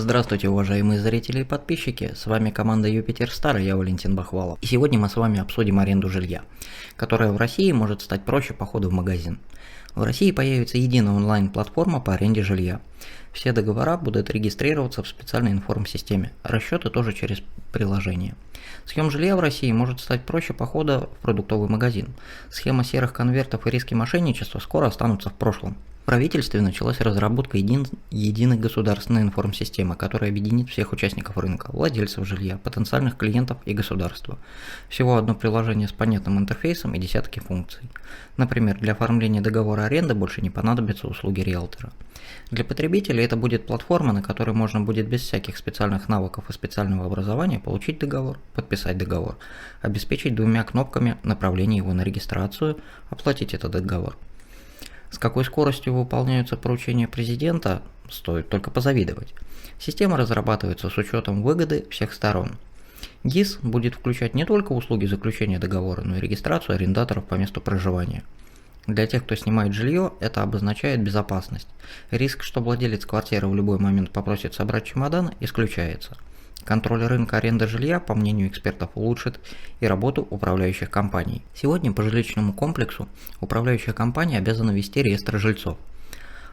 Здравствуйте, уважаемые зрители и подписчики, с вами команда Юпитер Стар и я Валентин Бахвалов. И сегодня мы с вами обсудим аренду жилья, которая в России может стать проще похода в магазин. В России появится единая онлайн-платформа по аренде жилья. Все договора будут регистрироваться в специальной информсистеме, расчеты тоже через приложение. Съем жилья в России может стать проще похода в продуктовый магазин. Схема серых конвертов и риски мошенничества скоро останутся в прошлом. В правительстве началась разработка единой государственной информсистемы, которая объединит всех участников рынка, владельцев жилья, потенциальных клиентов и государства. Всего одно приложение с понятным интерфейсом и десятки функций. Например, для оформления договора аренды больше не понадобятся услуги риэлтора. Для потребителей это будет платформа, на которой можно будет без всяких специальных навыков и специального образования получить договор, подписать договор, обеспечить двумя кнопками направление его на регистрацию, оплатить этот договор. С какой скоростью выполняются поручения президента, стоит только позавидовать. Система разрабатывается с учетом выгоды всех сторон. ГИС будет включать не только услуги заключения договора, но и регистрацию арендаторов по месту проживания. Для тех, кто снимает жилье, это обозначает безопасность. Риск, что владелец квартиры в любой момент попросит собрать чемодан, исключается. Контроль рынка аренды жилья, по мнению экспертов, улучшит и работу управляющих компаний. Сегодня по жилищному комплексу управляющая компания обязана вести реестр жильцов.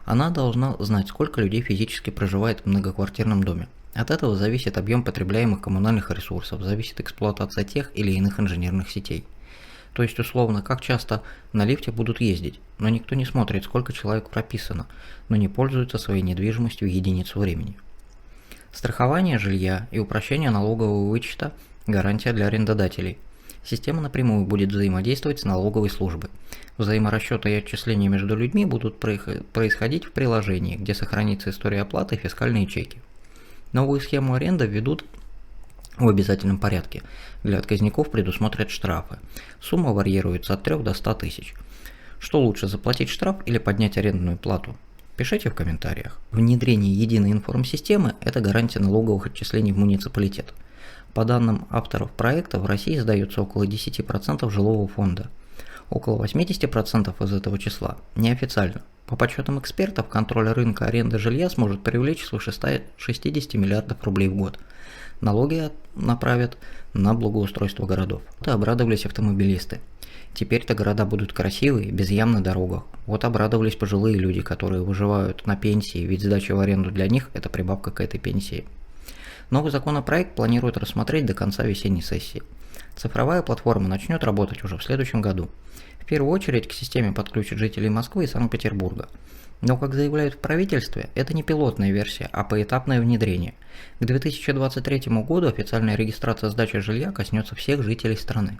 Она должна знать, сколько людей физически проживает в многоквартирном доме. От этого зависит объем потребляемых коммунальных ресурсов, зависит эксплуатация тех или иных инженерных сетей. То есть условно, как часто на лифте будут ездить, но никто не смотрит, сколько человек прописано, но не пользуется своей недвижимостью в единицу времени. Страхование жилья и упрощение налогового вычета – гарантия для арендодателей. Система напрямую будет взаимодействовать с налоговой службой. Взаиморасчеты и отчисления между людьми будут происходить в приложении, где сохранится история оплаты и фискальные чеки. Новую схему аренды введут в обязательном порядке. Для отказников предусмотрят штрафы. Сумма варьируется от 3 до 100 тысяч. Что лучше, заплатить штраф или поднять арендную плату? Пишите в комментариях. Внедрение единой информсистемы – это гарантия налоговых отчислений в муниципалитет. По данным авторов проекта, в России сдается около 10% жилого фонда. Около 80% из этого числа неофициально. По подсчетам экспертов, контроль рынка аренды жилья сможет привлечь свыше 160 миллиардов рублей в год. Налоги направят на благоустройство городов. Это обрадовались автомобилисты. Теперь-то города будут красивые, без ям на дорогах. Вот обрадовались пожилые люди, которые выживают на пенсии, ведь сдача в аренду для них – это прибавка к этой пенсии. Новый законопроект планируют рассмотреть до конца весенней сессии. Цифровая платформа начнет работать уже в следующем году. В первую очередь к системе подключат жителей Москвы и Санкт-Петербурга. Но, как заявляют в правительстве, это не пилотная версия, а поэтапное внедрение. К 2023 году официальная регистрация сдачи жилья коснется всех жителей страны.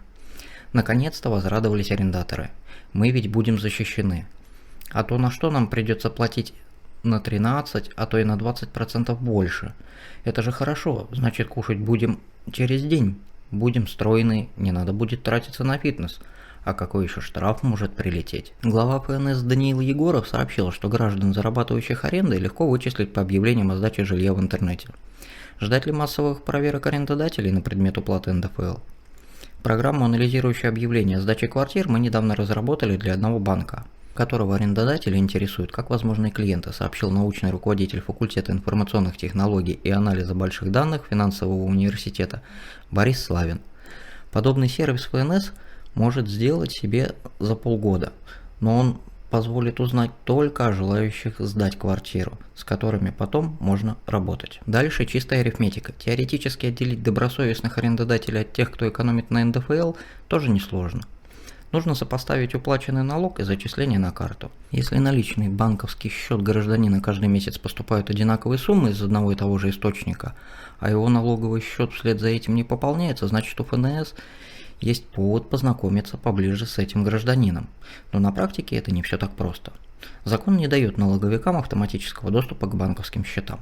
Наконец-то возрадовались арендаторы. Мы ведь будем защищены. А то на что нам придется платить на 13, а то и на 20% больше. Это же хорошо, значит кушать будем через день. Будем стройные, не надо будет тратиться на фитнес. А какой еще штраф может прилететь? Глава ФНС Даниил Егоров сообщил, что граждан, зарабатывающих арендой, легко вычислить по объявлениям о сдаче жилья в интернете. Ждать ли массовых проверок арендодателей на предмет уплаты НДФЛ? Программу, анализирующую объявления о сдаче квартир, мы недавно разработали для одного банка, которого арендодатели интересуют как возможные клиенты, сообщил научный руководитель факультета информационных технологий и анализа больших данных финансового университета Борис Славин. Подобный сервис ФНС может сделать себе за полгода, но он позволит узнать только о желающих сдать квартиру, с которыми потом можно работать. Дальше чистая арифметика. Теоретически отделить добросовестных арендодателей от тех, кто экономит на НДФЛ, тоже несложно. Нужно сопоставить уплаченный налог и зачисление на карту. Если наличный банковский счет гражданина каждый месяц поступают одинаковые суммы из одного и того же источника, а его налоговый счет вслед за этим не пополняется, значит у ФНС есть повод познакомиться поближе с этим гражданином. Но на практике это не все так просто. Закон не дает налоговикам автоматического доступа к банковским счетам.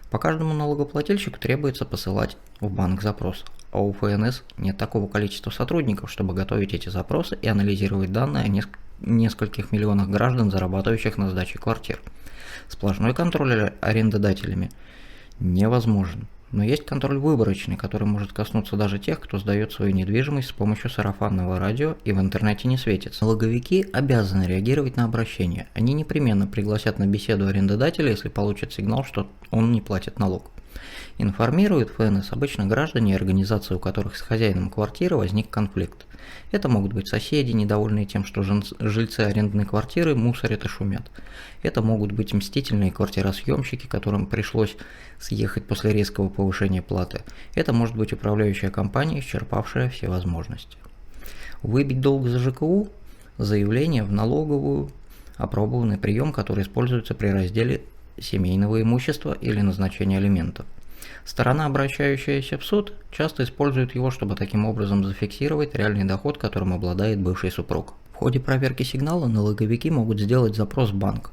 По каждому налогоплательщику требуется посылать в банк запрос, а у ФНС нет такого количества сотрудников, чтобы готовить эти запросы и анализировать данные о нескольких миллионах граждан, зарабатывающих на сдаче квартир. Сплошной контроль арендодателями невозможен. Но есть контроль выборочный, который может коснуться даже тех, кто сдает свою недвижимость с помощью сарафанного радио и в интернете не светится. Налоговики обязаны реагировать на обращение. Они непременно пригласят на беседу арендодателя, если получат сигнал, что он не платит налог. Информируют ФНС обычно граждане и организации, у которых с хозяином квартиры возник конфликт. Это могут быть соседи, недовольные тем, что жильцы арендной квартиры мусорят и шумят. Это могут быть мстительные квартиросъемщики, которым пришлось съехать после резкого повышения платы. Это может быть управляющая компания, исчерпавшая все возможности. Выбить долг за ЖКУ – заявление в налоговую, опробованный прием, который используется при разделе семейного имущества или назначении алиментов. Сторона, обращающаяся в суд, часто использует его, чтобы таким образом зафиксировать реальный доход, которым обладает бывший супруг. В ходе проверки сигнала налоговики могут сделать запрос в банк,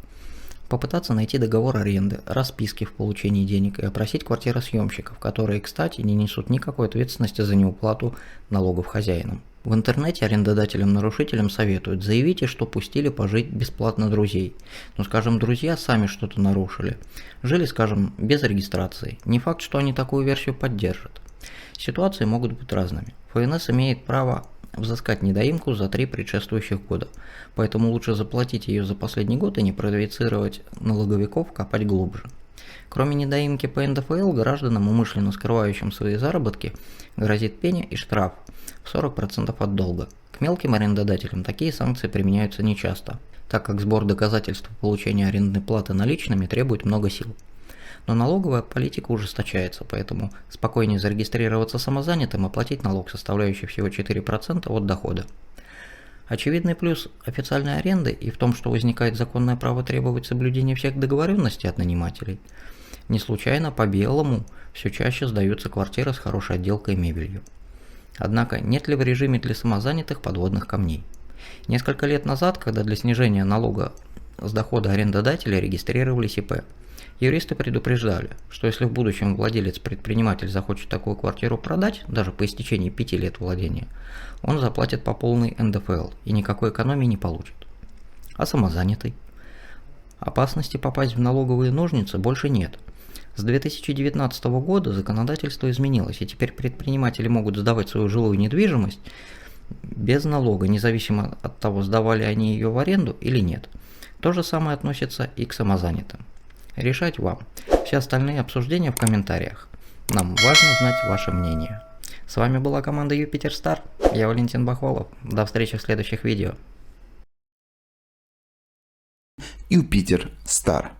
попытаться найти договор аренды, расписки в получении денег и опросить квартиросъемщиков, которые, кстати, не несут никакой ответственности за неуплату налогов хозяинам. В интернете арендодателям-нарушителям советуют: заявите, что пустили пожить бесплатно друзей. Но, скажем, друзья сами что-то нарушили. Жили, скажем, без регистрации. Не факт, что они такую версию поддержат. Ситуации могут быть разными. ФНС имеет право взыскать недоимку за 3 предшествующих года, поэтому лучше заплатить ее за последний год и не провоцировать налоговиков копать глубже. Кроме недоимки по НДФЛ, гражданам, умышленно скрывающим свои заработки, грозит пеня и штраф в 40% от долга. К мелким арендодателям такие санкции применяются нечасто, так как сбор доказательств получения арендной платы наличными требует много сил. Но налоговая политика ужесточается, поэтому спокойнее зарегистрироваться самозанятым и платить налог, составляющий всего 4% от дохода. Очевидный плюс официальной аренды и в том, что возникает законное право требовать соблюдения всех договоренностей от нанимателей. Не случайно по белому все чаще сдаются квартиры с хорошей отделкой и мебелью. Однако нет ли в режиме для самозанятых подводных камней? Несколько лет назад, когда для снижения налога с дохода арендодателя регистрировались ИП, юристы предупреждали, что если в будущем владелец-предприниматель захочет такую квартиру продать, даже по истечении 5 лет владения, он заплатит по полной НДФЛ и никакой экономии не получит. А самозанятый? Опасности попасть в налоговые ножницы больше нет. С 2019 года законодательство изменилось, и теперь предприниматели могут сдавать свою жилую недвижимость без налога, независимо от того, сдавали они ее в аренду или нет. То же самое относится и к самозанятым. Решать вам. Все остальные обсуждения в комментариях. Нам важно знать ваше мнение. С вами была команда Юпитер Стар. Я Валентин Бахвалов. До встречи в следующих видео. Юпитер Стар.